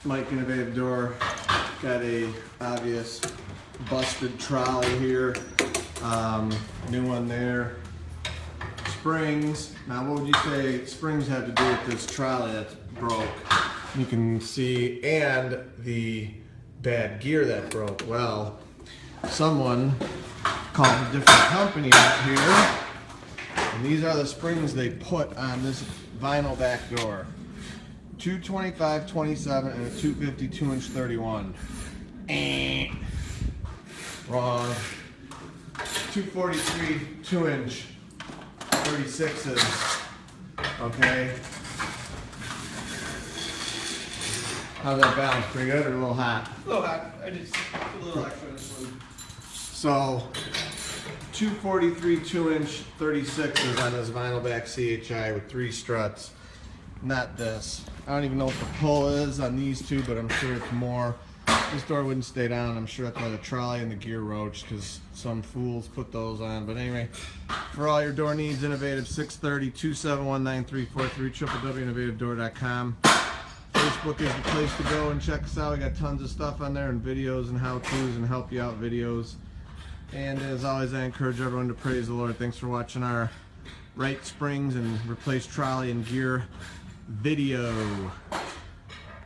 Mike Innovative Door. Got a obvious busted trolley here. New one there. Springs. Now what would you say springs have to do with this trolley that's broke? You can see, and the bad gear that broke. Well, someone called a different company out here, and these are the springs they put on this vinyl back door. 225, 27, and a 250 2-inch 31. Wrong. 243 2-inch 36s. Okay. How's that balance? Pretty good or a little hot? A little hot. I just a little extra on this one. So 243 2-inch 36s on this vinyl back CHI with 3 struts. Not this. I don't even know what the pull is on these two, but I'm sure it's more. This door wouldn't stay down. I'm sure that's why the trolley and the gear roached, because some fools put those on. But anyway, for all your door needs, Innovative 630-271-9343, www.innovativedoor.com. Facebook is the place to go and check us out. We got tons of stuff on there and videos and how-tos and help you out videos. And as always, I encourage everyone to praise the Lord. Thanks for watching our right springs and replace trolley and gear video.